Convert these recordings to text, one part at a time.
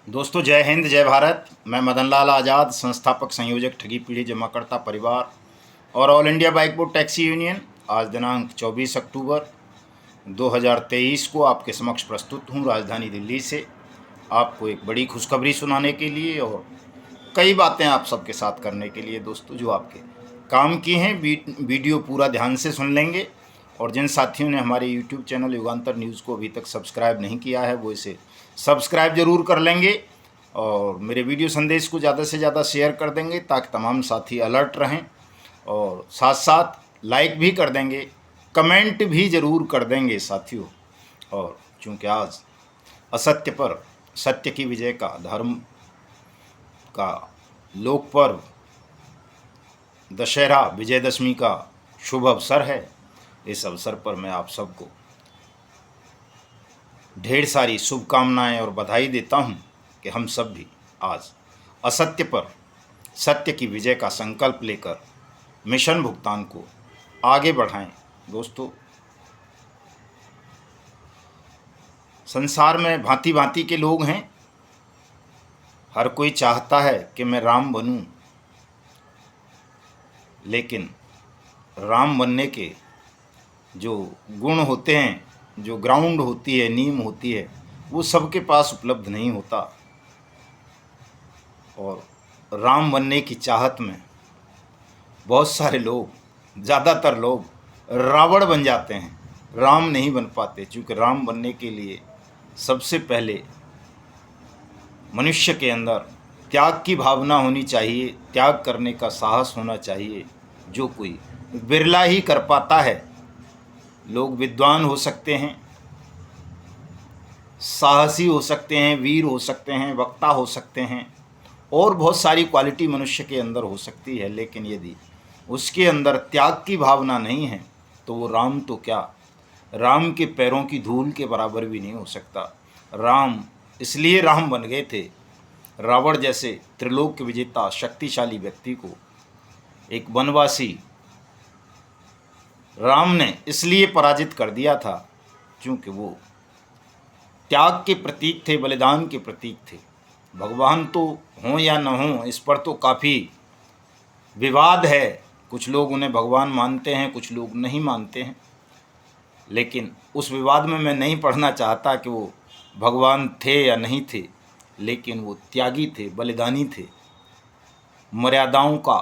दोस्तों जय हिंद जय भारत। मैं मदन लाल आज़ाद, संस्थापक संयोजक ठगी पीढ़ी जमाकर्ता परिवार और all India bike board taxi union, आज दिनांक 24 अक्टूबर 2023 को आपके समक्ष प्रस्तुत हूँ राजधानी दिल्ली से, आपको एक बड़ी खुशखबरी सुनाने के लिए और कई बातें आप सबके साथ करने के लिए। दोस्तों जो आपके काम की हैं, वीडियो पूरा ध्यान से सुन लेंगे और जिन साथियों ने हमारे YouTube चैनल युगांतर न्यूज़ को अभी तक सब्सक्राइब नहीं किया है वो इसे सब्सक्राइब ज़रूर कर लेंगे और मेरे वीडियो संदेश को ज़्यादा से ज़्यादा शेयर कर देंगे ताकि तमाम साथी अलर्ट रहें, और साथ साथ लाइक भी कर देंगे, कमेंट भी ज़रूर कर देंगे साथियों। और चूँकि आज असत्य पर सत्य की विजय का, धर्म का लोक पर्व दशहरा विजयदशमी का शुभ अवसर है, इस अवसर पर मैं आप सबको ढेर सारी शुभकामनाएं और बधाई देता हूं कि हम सब भी आज असत्य पर सत्य की विजय का संकल्प लेकर मिशन भुगतान को आगे बढ़ाएं। दोस्तों, संसार में भांति भांति के लोग हैं, हर कोई चाहता है कि मैं राम बनूं, लेकिन राम बनने के जो गुण होते हैं, जो ग्राउंड होती है, नींव होती है, वो सबके पास उपलब्ध नहीं होता। और राम बनने की चाहत में बहुत सारे लोग, ज़्यादातर लोग रावण बन जाते हैं, राम नहीं बन पाते। क्योंकि राम बनने के लिए सबसे पहले मनुष्य के अंदर त्याग की भावना होनी चाहिए, त्याग करने का साहस होना चाहिए, जो कोई बिरला ही कर पाता है। लोग विद्वान हो सकते हैं, साहसी हो सकते हैं, वीर हो सकते हैं, वक्ता हो सकते हैं और बहुत सारी क्वालिटी मनुष्य के अंदर हो सकती है, लेकिन यदि उसके अंदर त्याग की भावना नहीं है तो वो राम तो क्या, राम के पैरों की धूल के बराबर भी नहीं हो सकता। राम इसलिए राम बन गए थे, रावण जैसे त्रिलोक विजेता शक्तिशाली व्यक्ति को एक वनवासी राम ने इसलिए पराजित कर दिया था क्योंकि वो त्याग के प्रतीक थे, बलिदान के प्रतीक थे। भगवान तो हों या न हों, इस पर तो काफ़ी विवाद है। कुछ लोग उन्हें भगवान मानते हैं, कुछ लोग नहीं मानते हैं, लेकिन उस विवाद में मैं नहीं पढ़ना चाहता कि वो भगवान थे या नहीं थे, लेकिन वो त्यागी थे, बलिदानी थे, मर्यादाओं का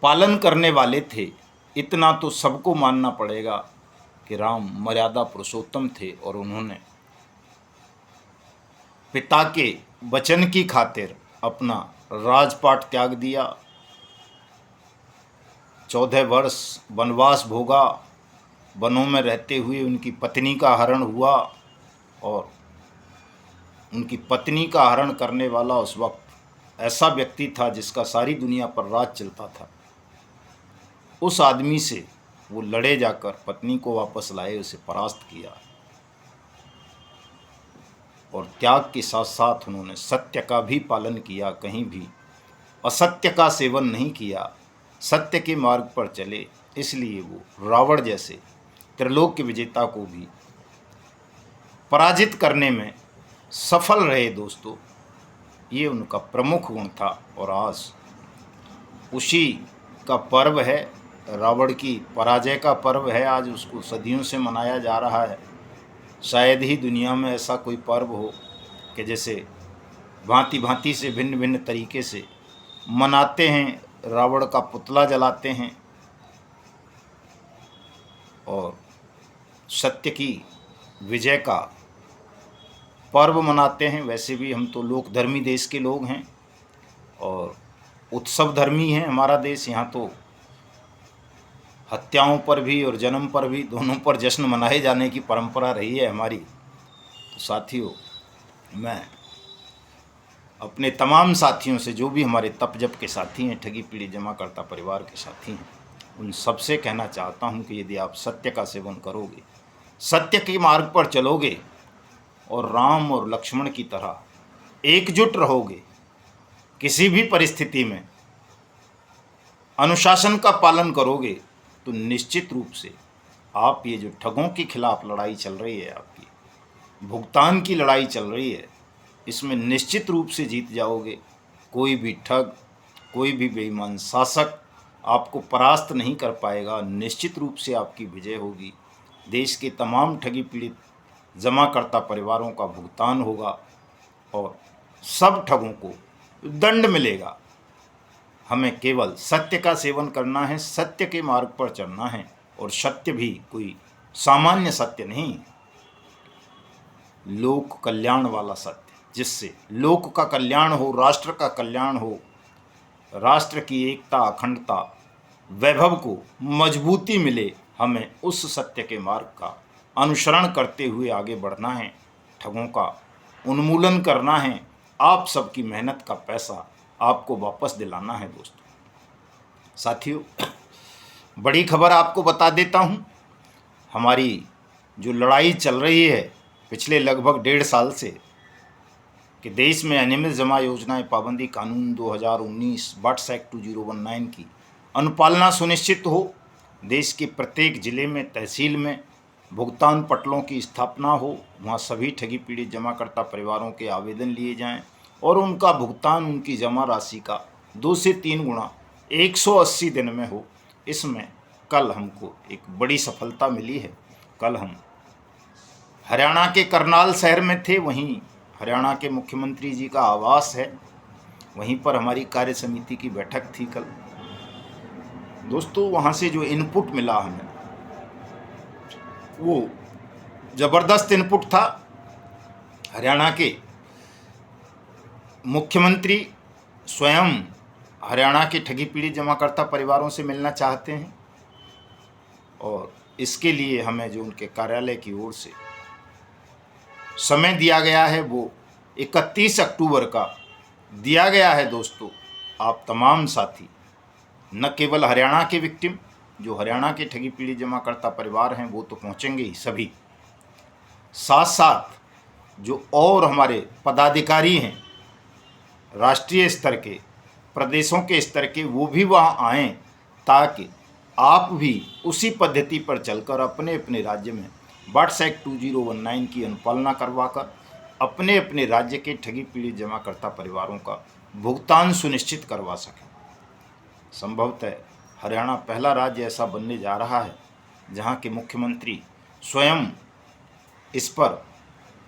पालन करने वाले थे। इतना तो सबको मानना पड़ेगा कि राम मर्यादा पुरुषोत्तम थे और उन्होंने पिता के वचन की खातिर अपना राजपाट त्याग दिया, 14 वर्ष वनवास भोगा, वनों में रहते हुए उनकी पत्नी का हरण हुआ और उनकी पत्नी का हरण करने वाला उस वक्त ऐसा व्यक्ति था जिसका सारी दुनिया पर राज चलता था। उस आदमी से वो लड़े जाकर पत्नी को वापस लाए, उसे परास्त किया और त्याग के साथ साथ उन्होंने सत्य का भी पालन किया, कहीं भी असत्य का सेवन नहीं किया, सत्य के मार्ग पर चले। इसलिए वो रावण जैसे त्रिलोक के विजेता को भी पराजित करने में सफल रहे। दोस्तों, ये उनका प्रमुख गुण था और आज उसी का पर्व है, रावण की पराजय का पर्व है। आज उसको सदियों से मनाया जा रहा है। शायद ही दुनिया में ऐसा कोई पर्व हो कि जैसे भांति भांति से, भिन्न भिन्न तरीके से मनाते हैं, रावण का पुतला जलाते हैं और सत्य की विजय का पर्व मनाते हैं। वैसे भी हम तो लोकधर्मी देश के लोग हैं और उत्सव धर्मी है हमारा देश। यहाँ तो हत्याओं पर भी और जन्म पर भी, दोनों पर जश्न मनाए जाने की परंपरा रही है हमारी। तो साथियों, मैं अपने तमाम साथियों से, जो भी हमारे तप जप के साथी हैं, ठगी पीढ़ी जमाकर्ता परिवार के साथी हैं, उन सबसे कहना चाहता हूं कि यदि आप सत्य का सेवन करोगे, सत्य के मार्ग पर चलोगे और राम और लक्ष्मण की तरह एकजुट रहोगे, किसी भी परिस्थिति में अनुशासन का पालन करोगे, तो निश्चित रूप से आप ये जो ठगों के खिलाफ लड़ाई चल रही है, आपकी भुगतान की लड़ाई चल रही है, इसमें निश्चित रूप से जीत जाओगे। कोई भी ठग, कोई भी बेईमान शासक आपको परास्त नहीं कर पाएगा। निश्चित रूप से आपकी विजय होगी। देश के तमाम ठगी पीड़ित जमाकर्ता परिवारों का भुगतान होगा और सब ठगों को दंड मिलेगा। हमें केवल सत्य का सेवन करना है, सत्य के मार्ग पर चलना है, और सत्य भी कोई सामान्य सत्य नहीं, लोक कल्याण वाला सत्य, जिससे लोक का कल्याण हो, राष्ट्र का कल्याण हो, राष्ट्र की एकता, अखंडता, वैभव को मजबूती मिले। हमें उस सत्य के मार्ग का अनुसरण करते हुए आगे बढ़ना है, ठगों का उन्मूलन करना है, आप सबकी मेहनत का पैसा आपको वापस दिलाना है। दोस्तों साथियों, बड़ी खबर आपको बता देता हूँ। हमारी जो लड़ाई चल रही है पिछले लगभग 1.5 साल से कि देश में अनियमित जमा योजनाएं पाबंदी कानून 2019 बट्स एक्ट 2019 की अनुपालना सुनिश्चित हो, देश के प्रत्येक जिले में, तहसील में भुगतान पटलों की स्थापना हो, वहाँ सभी ठगी पीड़ित जमाकर्ता परिवारों के आवेदन लिए जाएं और उनका भुगतान उनकी जमा राशि का 2 से 3 गुना 180 दिन में हो। इसमें कल हमको एक बड़ी सफलता मिली है। कल हम हरियाणा के करनाल शहर में थे, वहीं हरियाणा के मुख्यमंत्री जी का आवास है, वहीं पर हमारी कार्य समिति की बैठक थी कल। दोस्तों वहाँ से जो इनपुट मिला हमें वो ज़बरदस्त इनपुट था। हरियाणा के मुख्यमंत्री स्वयं हरियाणा के ठगी पीड़ित जमाकर्ता परिवारों से मिलना चाहते हैं और इसके लिए हमें जो उनके कार्यालय की ओर से समय दिया गया है वो 31 अक्टूबर का दिया गया है। दोस्तों आप तमाम साथी, न केवल हरियाणा के विक्टिम, जो हरियाणा के ठगी पीड़ित जमाकर्ता परिवार हैं वो तो पहुंचेंगे ही सभी, साथ साथ जो और हमारे पदाधिकारी हैं राष्ट्रीय स्तर के, प्रदेशों के स्तर के, वो भी वहाँ आएँ ताकि आप भी उसी पद्धति पर चलकर अपने अपने राज्य में बट्स एक्ट 2019 की अनुपालना करवाकर अपने अपने राज्य के ठगी पीड़ित जमाकर्ता परिवारों का भुगतान सुनिश्चित करवा सकें। संभवतः हरियाणा पहला राज्य ऐसा बनने जा रहा है जहाँ के मुख्यमंत्री स्वयं इस पर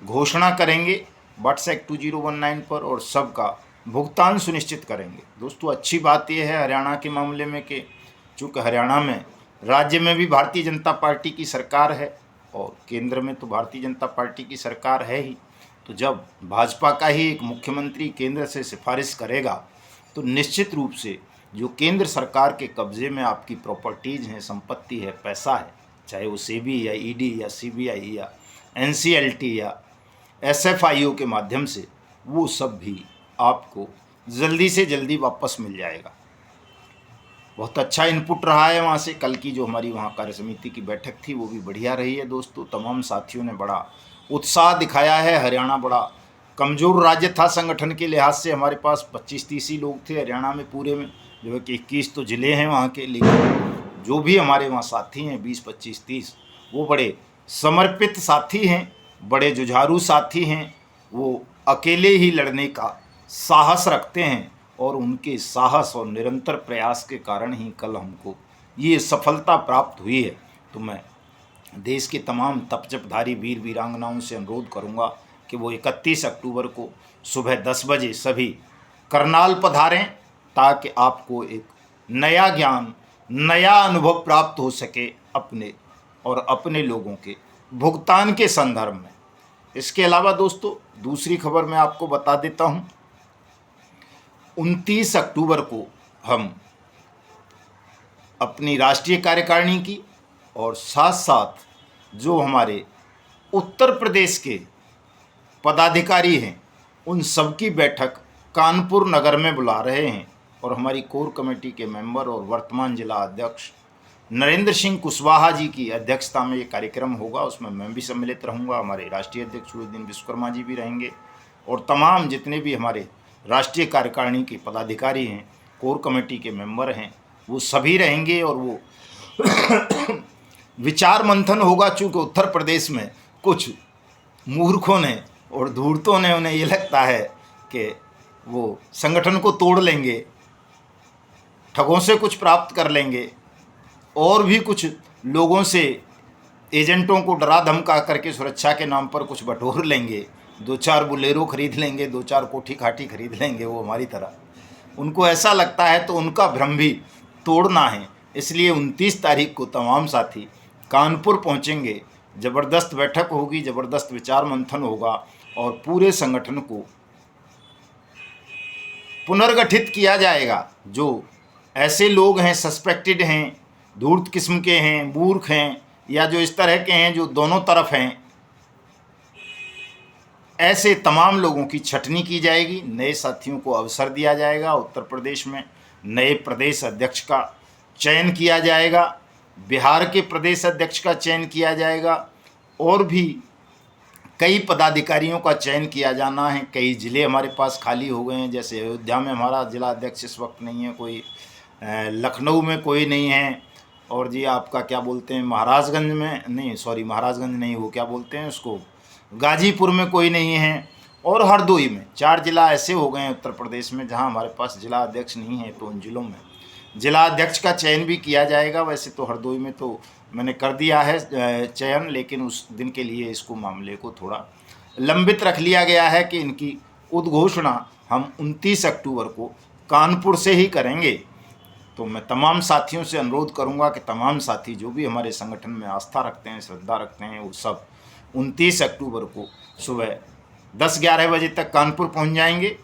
घोषणा करेंगे बट्स एक्ट 2019 पर और सबका भुगतान सुनिश्चित करेंगे। दोस्तों अच्छी बात यह है हरियाणा के मामले में कि चूँकि हरियाणा में राज्य में भी भारतीय जनता पार्टी की सरकार है और केंद्र में तो भारतीय जनता पार्टी की सरकार है ही, तो जब भाजपा का ही एक मुख्यमंत्री केंद्र से सिफारिश करेगा तो निश्चित रूप से जो केंद्र सरकार के कब्जे में आपकी प्रॉपर्टीज़ हैं, संपत्ति है, पैसा है, चाहे वो सेबी या ईडी या सीबीआई या एनसीएलटी या एसएफआईओ के माध्यम से, वो सब भी आपको जल्दी से जल्दी वापस मिल जाएगा। बहुत अच्छा इनपुट रहा है वहाँ से। कल की जो हमारी वहाँ कार्य समिति की बैठक थी वो भी बढ़िया रही है। दोस्तों तमाम साथियों ने बड़ा उत्साह दिखाया है। हरियाणा बड़ा कमज़ोर राज्य था संगठन के लिहाज से, हमारे पास 25-30 ही लोग थे हरियाणा में पूरे में, जो है कि 21 तो ज़िले हैं वहाँ के, लेकिन जो भी हमारे वहाँ साथी हैं 20, 25, 30 वो बड़े समर्पित साथी हैं, बड़े जुझारू साथी हैं, वो अकेले ही लड़ने का साहस रखते हैं और उनके साहस और निरंतर प्रयास के कारण ही कल हमको ये सफलता प्राप्त हुई है। तो मैं देश के तमाम तपजपधारी वीर वीरांगनाओं से अनुरोध करूंगा कि वो 31 अक्टूबर को सुबह 10 बजे सभी करनाल पधारें ताकि आपको एक नया ज्ञान, नया अनुभव प्राप्त हो सके अपने और अपने लोगों के भुगतान के संदर्भ में। इसके अलावा दोस्तों दूसरी खबर मैं आपको बता देता हूँ, 29 अक्टूबर को हम अपनी राष्ट्रीय कार्यकारिणी की और साथ साथ जो हमारे उत्तर प्रदेश के पदाधिकारी हैं उन सबकी बैठक कानपुर नगर में बुला रहे हैं और हमारी कोर कमेटी के मेंबर और वर्तमान जिला अध्यक्ष नरेंद्र सिंह कुशवाहा जी की अध्यक्षता में ये कार्यक्रम होगा। उसमें मैं भी सम्मिलित रहूँगा, हमारे राष्ट्रीय अध्यक्ष सूर्यदीन विश्वकर्मा जी भी रहेंगे और तमाम जितने भी हमारे राष्ट्रीय कार्यकारिणी के पदाधिकारी हैं, कोर कमेटी के मेंबर हैं, वो सभी रहेंगे और वो विचार मंथन होगा। चूँकि उत्तर प्रदेश में कुछ मूर्खों ने और धूर्तों ने उन्हें ये लगता है कि वो संगठन को तोड़ लेंगे, ठगों से कुछ प्राप्त कर लेंगे और भी कुछ लोगों से एजेंटों को डरा धमका करके सुरक्षा के नाम पर कुछ बटोर लेंगे, 2-4 बुलेरो खरीद लेंगे, 2-4 कोठी खाटी खरीद लेंगे वो हमारी तरह। उनको ऐसा लगता है तो उनका भ्रम भी तोड़ना है। इसलिए 29 तारीख को तमाम साथी कानपुर पहुंचेंगे। ज़बरदस्त बैठक होगी, ज़बरदस्त विचार मंथन होगा और पूरे संगठन को पुनर्गठित किया जाएगा। जो ऐसे लोग हैं, सस्पेक्टेड हैं, धूर्त किस्म के हैं, मूर्ख हैं या जो इस तरह के हैं जो दोनों तरफ हैं, ऐसे तमाम लोगों की छटनी की जाएगी। नए साथियों को अवसर दिया जाएगा। उत्तर प्रदेश में नए प्रदेश अध्यक्ष का चयन किया जाएगा, बिहार के प्रदेश अध्यक्ष का चयन किया जाएगा और भी कई पदाधिकारियों का चयन किया जाना है। कई ज़िले हमारे पास खाली हो गए हैं, जैसे अयोध्या में हमारा जिला अध्यक्ष इस वक्त नहीं है कोई, लखनऊ में कोई नहीं है, और जी आपका क्या बोलते हैं महाराजगंज में नहीं, सॉरी महाराजगंज नहीं, वो क्या बोलते हैं उसको, गाजीपुर में कोई नहीं है, और हरदोई में। 4 जिला ऐसे हो गए हैं उत्तर प्रदेश में जहां हमारे पास जिला अध्यक्ष नहीं है। तो उन जिलों में जिला अध्यक्ष का चयन भी किया जाएगा। वैसे तो हरदोई में तो मैंने कर दिया है चयन, लेकिन उस दिन के लिए इसको मामले को थोड़ा लंबित रख लिया गया है कि इनकी उद्घोषणा हम 29 अक्टूबर को कानपुर से ही करेंगे। तो मैं तमाम साथियों से अनुरोध करूंगा कि तमाम साथी जो भी हमारे संगठन में आस्था रखते हैं, श्रद्धा रखते हैं, वो सब 29 अक्टूबर को सुबह 10-11 बजे तक कानपुर पहुंच जाएंगे।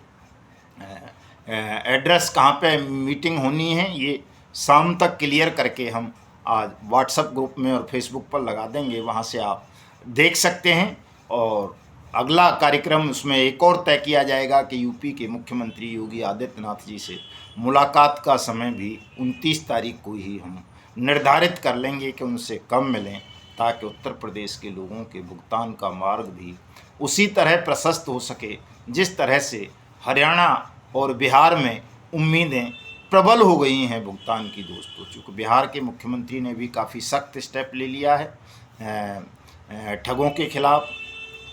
एड्रेस कहाँ पे मीटिंग होनी है ये शाम तक क्लियर करके हम आज व्हाट्सएप ग्रुप में और फेसबुक पर लगा देंगे, वहाँ से आप देख सकते हैं। और अगला कार्यक्रम उसमें एक और तय किया जाएगा कि यूपी के मुख्यमंत्री योगी आदित्यनाथ जी से मुलाकात का समय भी 29 तारीख को ही हम निर्धारित कर लेंगे कि उनसे कब मिलें, ताकि उत्तर प्रदेश के लोगों के भुगतान का मार्ग भी उसी तरह प्रशस्त हो सके जिस तरह से हरियाणा और बिहार में उम्मीदें प्रबल हो गई हैं भुगतान की। दोस्तों, चूँकि बिहार के मुख्यमंत्री ने भी काफ़ी सख्त स्टेप ले लिया है ठगों के खिलाफ,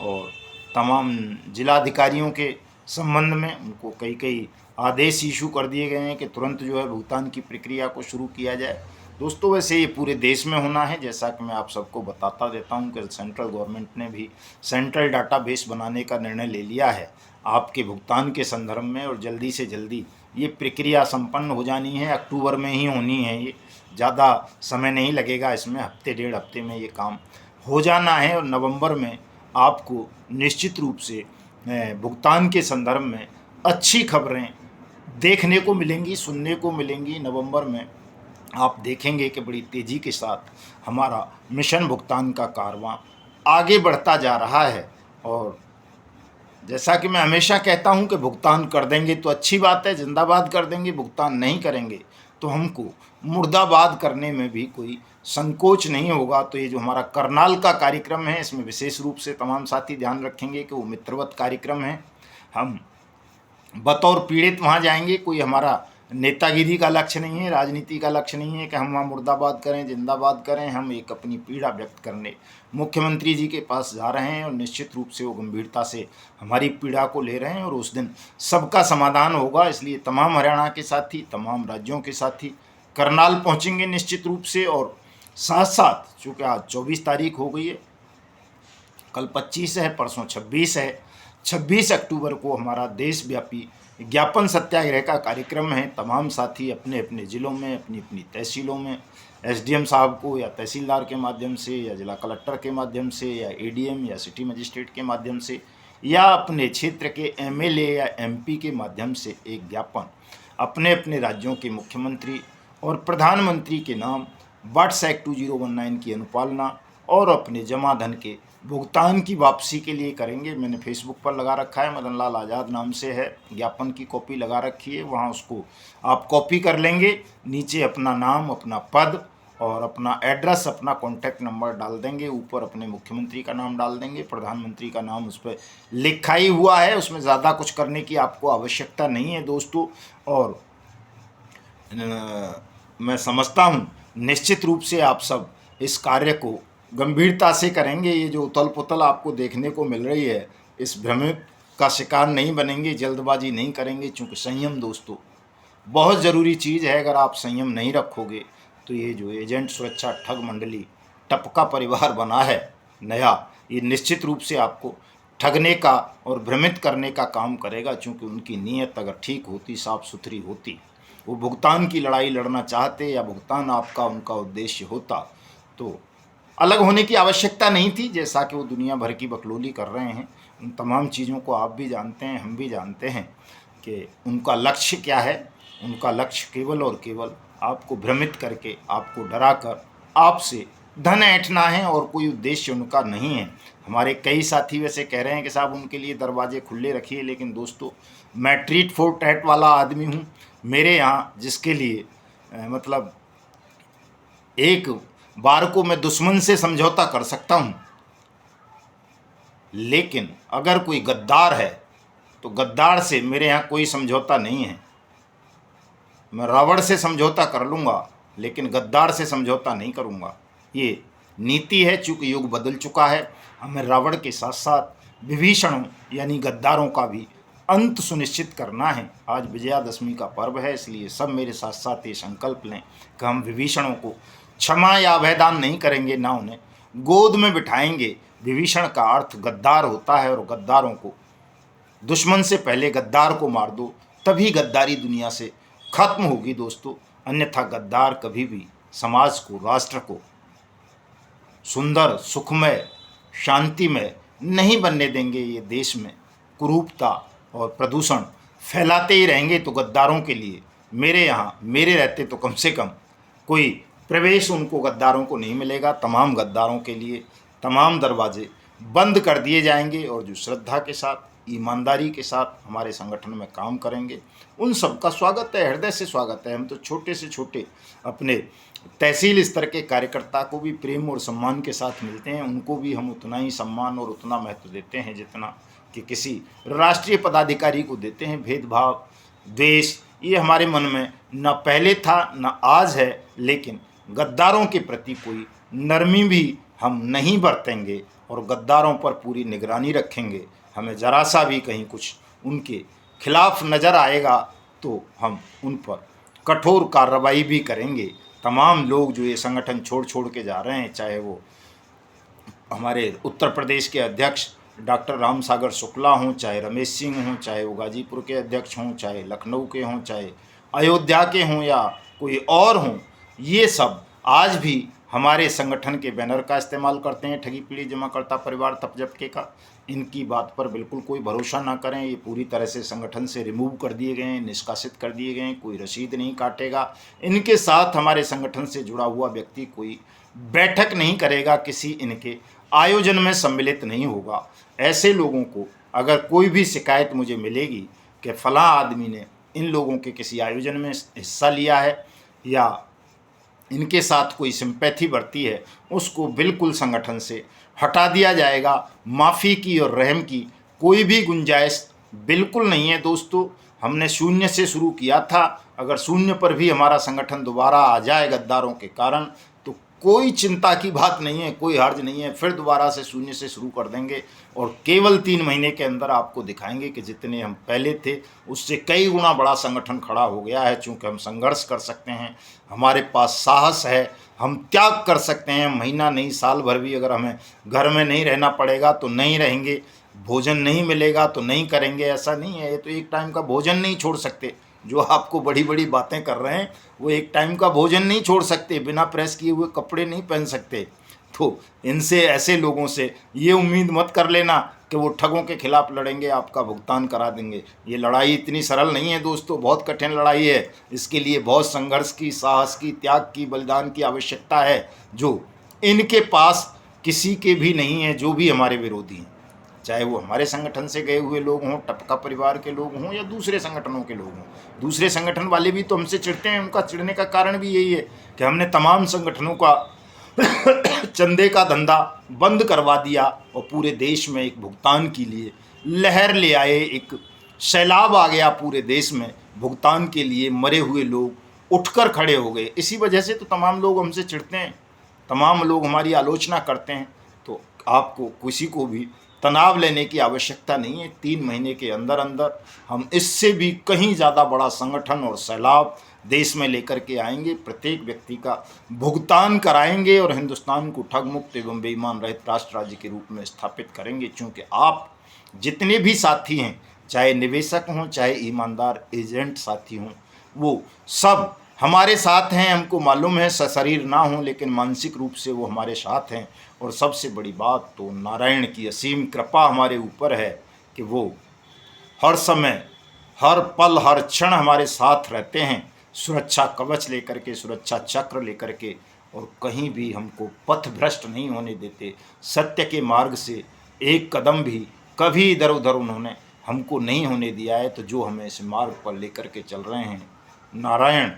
और तमाम जिलाधिकारियों के संबंध में उनको कई आदेश इशू कर दिए गए हैं कि तुरंत जो है भुगतान की प्रक्रिया को शुरू किया जाए। दोस्तों, वैसे ये पूरे देश में होना है, जैसा कि मैं आप सबको बताता देता हूं कि सेंट्रल गवर्नमेंट ने भी सेंट्रल डाटाबेस बनाने का निर्णय ले लिया है आपके भुगतान के संदर्भ में, और जल्दी से जल्दी ये प्रक्रिया संपन्न हो जानी है। अक्टूबर में ही होनी है, ये ज़्यादा समय नहीं लगेगा इसमें, हफ्ते 1.5 हफ्ते में ये काम हो जाना है। और नवंबर में आपको निश्चित रूप से भुगतान के संदर्भ में अच्छी खबरें देखने को मिलेंगी, सुनने को मिलेंगी। नवंबर में आप देखेंगे कि बड़ी तेज़ी के साथ हमारा मिशन भुगतान का कारवां आगे बढ़ता जा रहा है। और जैसा कि मैं हमेशा कहता हूं कि भुगतान कर देंगे तो अच्छी बात है, जिंदाबाद कर देंगे, भुगतान नहीं करेंगे तो हमको मुर्दाबाद करने में भी कोई संकोच नहीं होगा। तो ये जो हमारा करनाल का कार्यक्रम है, इसमें विशेष रूप से तमाम साथी ध्यान रखेंगे कि वो मित्रवत कार्यक्रम है। हम बतौर पीड़ित वहाँ जाएंगे, कोई हमारा नेतागिरी का लक्ष्य नहीं है, राजनीति का लक्ष्य नहीं है कि हम वहाँ मुर्दाबाद करें, जिंदाबाद करें। हम एक अपनी पीड़ा व्यक्त करने मुख्यमंत्री जी के पास जा रहे हैं, और निश्चित रूप से वो गंभीरता से हमारी पीड़ा को ले रहे हैं, और उस दिन सबका समाधान होगा। इसलिए तमाम हरियाणा के साथी, तमाम राज्यों के साथी करनाल पहुँचेंगे निश्चित रूप से। और साथ साथ चूँकि आज 24 तारीख हो गई है, कल 25 है, परसों 26 है, 26 अक्टूबर को हमारा देशव्यापी ज्ञापन सत्याग्रह का कार्यक्रम है। तमाम साथी अपने अपने ज़िलों में, अपनी अपनी तहसीलों में एसडीएम साहब को या तहसीलदार के माध्यम से या जिला कलेक्टर के माध्यम से या एडीएम या सिटी मजिस्ट्रेट के माध्यम से या अपने क्षेत्र के एमएलए या एमपी के माध्यम से एक ज्ञापन अपने अपने राज्यों के मुख्यमंत्री और प्रधानमंत्री के नाम वाट्स एक्ट 2019 की अनुपालना और अपने जमा धन के भुगतान की वापसी के लिए करेंगे। मैंने फेसबुक पर लगा रखा है, मदन लाल आज़ाद नाम से है, ज्ञापन की कॉपी लगा रखी है, वहाँ उसको आप कॉपी कर लेंगे। नीचे अपना नाम, अपना पद और अपना एड्रेस, अपना कॉन्टैक्ट नंबर डाल देंगे। ऊपर अपने मुख्यमंत्री का नाम डाल देंगे, प्रधानमंत्री का नाम उस पर लिखा ही हुआ है, उसमें ज़्यादा कुछ करने की आपको आवश्यकता नहीं है दोस्तों। और मैं समझता हूँ निश्चित रूप से आप सब इस कार्य को गंभीरता से करेंगे। ये जो उथल पुथल आपको देखने को मिल रही है, इस भ्रम का शिकार नहीं बनेंगे, जल्दबाजी नहीं करेंगे, चूँकि संयम दोस्तों बहुत ज़रूरी चीज़ है। अगर आप संयम नहीं रखोगे तो ये जो एजेंट सुरक्षा ठग मंडली टपका परिवार बना है नया, ये निश्चित रूप से आपको ठगने का और भ्रमित करने का काम करेगा। चूँकि उनकी नीयत अगर ठीक होती, साफ सुथरी होती, वो भुगतान की लड़ाई लड़ना चाहते या भुगतान आपका उनका उद्देश्य होता तो अलग होने की आवश्यकता नहीं थी। जैसा कि वो दुनिया भर की बकलोली कर रहे हैं, उन तमाम चीज़ों को आप भी जानते हैं, हम भी जानते हैं कि उनका लक्ष्य क्या है। उनका लक्ष्य केवल और केवल आपको भ्रमित करके, आपको डरा कर आपसे धन ऐंठना है और कोई उद्देश्य उनका नहीं है। हमारे कई साथी वैसे कह रहे हैं कि साहब उनके लिए दरवाजे खुले रखिए, लेकिन दोस्तों मैं ट्रीट फॉर टैट वाला आदमी हूँ। मेरे यहाँ जिसके लिए मतलब एक बार को मैं दुश्मन से समझौता कर सकता हूँ, लेकिन अगर कोई गद्दार है तो गद्दार से मेरे यहाँ कोई समझौता नहीं है। मैं रावण से समझौता कर लूँगा, लेकिन गद्दार से समझौता नहीं करूँगा। ये नीति है। चूँकि युग बदल चुका है, हमें रावण के साथ साथ विभीषणों यानी गद्दारों का भी अंत सुनिश्चित करना है। आज विजयादशमी का पर्व है, इसलिए सब मेरे साथ साथ ये संकल्प लें कि हम विभीषणों को क्षमा या अभयदान नहीं करेंगे, ना उन्हें गोद में बिठाएंगे। विभीषण का अर्थ गद्दार होता है, और गद्दारों को दुश्मन से पहले गद्दार को मार दो, तभी गद्दारी दुनिया से खत्म होगी दोस्तों। अन्यथा गद्दार कभी भी समाज को, राष्ट्र को सुंदर, सुखमय, शांतिमय नहीं बनने देंगे। ये देश में कुरूपता और प्रदूषण फैलाते ही रहेंगे। तो गद्दारों के लिए मेरे यहाँ, मेरे रहते तो कम से कम कोई प्रवेश उनको, गद्दारों को नहीं मिलेगा। तमाम गद्दारों के लिए तमाम दरवाजे बंद कर दिए जाएंगे, और जो श्रद्धा के साथ, ईमानदारी के साथ हमारे संगठन में काम करेंगे, उन सबका स्वागत है, हृदय से स्वागत है। हम तो छोटे से छोटे अपने तहसील स्तर के कार्यकर्ता को भी प्रेम और सम्मान के साथ मिलते हैं। उनको भी हम उतना ही सम्मान और उतना महत्व देते हैं जितना कि किसी राष्ट्रीय पदाधिकारी को देते हैं। भेदभाव, द्वेष ये हमारे मन में न पहले था न आज है, लेकिन गद्दारों के प्रति कोई नरमी भी हम नहीं बरतेंगे और गद्दारों पर पूरी निगरानी रखेंगे। हमें ज़रा सा भी कहीं कुछ उनके खिलाफ नज़र आएगा तो हम उन पर कठोर कार्रवाई भी करेंगे। तमाम लोग जो ये संगठन छोड़ के जा रहे हैं, चाहे वो हमारे उत्तर प्रदेश के अध्यक्ष डॉक्टर राम सागर शुक्ला हों, चाहे रमेश सिंह हों, चाहे वो गाजीपुर के अध्यक्ष हों, चाहे लखनऊ के हों, चाहे अयोध्या के हों या कोई और हों, ये सब आज भी हमारे संगठन के बैनर का इस्तेमाल करते हैं। ठगी पीढ़ी जमाकर्ता परिवार तप झपके का। इनकी बात पर बिल्कुल कोई भरोसा ना करें। ये पूरी तरह से संगठन से रिमूव कर दिए गए हैं, निष्कासित कर दिए गए हैं। कोई रसीद नहीं काटेगा। इनके साथ हमारे संगठन से जुड़ा हुआ व्यक्ति कोई बैठक नहीं करेगा, किसी इनके आयोजन में सम्मिलित नहीं होगा। ऐसे लोगों को अगर कोई भी शिकायत मुझे मिलेगी कि फलां आदमी ने इन लोगों के किसी आयोजन में हिस्सा लिया है या इनके साथ कोई सिंपैथी बढ़ती है, उसको बिल्कुल संगठन से हटा दिया जाएगा। माफ़ी की और रहम की कोई भी गुंजाइश बिल्कुल नहीं है दोस्तों। हमने शून्य से शुरू किया था। अगर शून्य पर भी हमारा संगठन दोबारा आ जाए गद्दारों के कारण, तो कोई चिंता की बात नहीं है, कोई हर्ज नहीं है। फिर दोबारा से शून्य से शुरू कर देंगे और केवल 3 महीने के अंदर आपको दिखाएंगे कि जितने हम पहले थे उससे कई गुना बड़ा संगठन खड़ा हो गया है। चूँकि हम संघर्ष कर सकते हैं, हमारे पास साहस है, हम त्याग कर सकते हैं। महीना नहीं, साल भर भी अगर हमें घर में नहीं रहना पड़ेगा तो नहीं रहेंगे, भोजन नहीं मिलेगा तो नहीं करेंगे। ऐसा नहीं है, ये तो एक टाइम का भोजन नहीं छोड़ सकते। जो आपको बड़ी बड़ी बातें कर रहे हैं वो एक टाइम का भोजन नहीं छोड़ सकते, बिना प्रेस किए हुए कपड़े नहीं पहन सकते। तो इनसे, ऐसे लोगों से ये उम्मीद मत कर लेना कि वो ठगों के खिलाफ लड़ेंगे, आपका भुगतान करा देंगे। ये लड़ाई इतनी सरल नहीं है दोस्तों, बहुत कठिन लड़ाई है। इसके लिए बहुत संघर्ष की, साहस की, त्याग की, बलिदान की आवश्यकता है, जो इनके पास किसी के भी नहीं है। जो भी हमारे विरोधी हैं, चाहे वो हमारे संगठन से गए हुए लोग हों, टपका परिवार के लोग हों या दूसरे संगठनों के लोग हों। दूसरे संगठन वाले भी तो हमसे चिढ़ते हैं। उनका चिढ़ने का कारण भी यही है कि हमने तमाम संगठनों का चंदे का धंधा बंद करवा दिया और पूरे देश में एक भुगतान के लिए लहर ले आए। एक सैलाब आ गया पूरे देश में भुगतान के लिए। मरे हुए लोग उठकर खड़े हो गए। इसी वजह से तो तमाम लोग हमसे चिढ़ते हैं, तमाम लोग हमारी आलोचना करते हैं। तो आपको किसी को भी तनाव लेने की आवश्यकता नहीं है। 3 महीने के अंदर अंदर हम इससे भी कहीं ज़्यादा बड़ा संगठन और सैलाब देश में लेकर के आएंगे, प्रत्येक व्यक्ति का भुगतान कराएंगे और हिंदुस्तान को ठग मुक्त एवं बेईमान रहित राष्ट्र राज्य के रूप में स्थापित करेंगे। क्योंकि आप जितने भी साथी हैं, चाहे निवेशक हों, चाहे ईमानदार एजेंट साथी हों, वो सब हमारे साथ हैं। हमको मालूम है सशरीर ना हो, लेकिन मानसिक रूप से वो हमारे साथ हैं। और सबसे बड़ी बात तो नारायण की असीम कृपा हमारे ऊपर है कि वो हर समय, हर पल, हर क्षण हमारे साथ रहते हैं, सुरक्षा कवच लेकर के, सुरक्षा चक्र लेकर के, और कहीं भी हमको पथ भ्रष्ट नहीं होने देते। सत्य के मार्ग से एक कदम भी कभी इधर उधर उन्होंने हमको नहीं होने दिया है। तो जो हमें इस मार्ग पर लेकर के चल रहे हैं, नारायण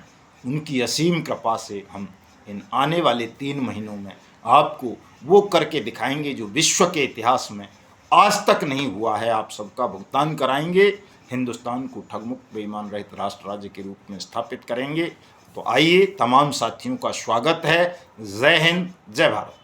उनकी असीम कृपा से हम इन आने वाले 3 महीनों में आपको वो करके दिखाएंगे जो विश्व के इतिहास में आज तक नहीं हुआ है। आप सबका भुगतान कराएंगे, हिंदुस्तान को ठगमुक्त बेईमान रहित राष्ट्र राज्य के रूप में स्थापित करेंगे। तो आइए, तमाम साथियों का स्वागत है। जय हिंद, जय भारत।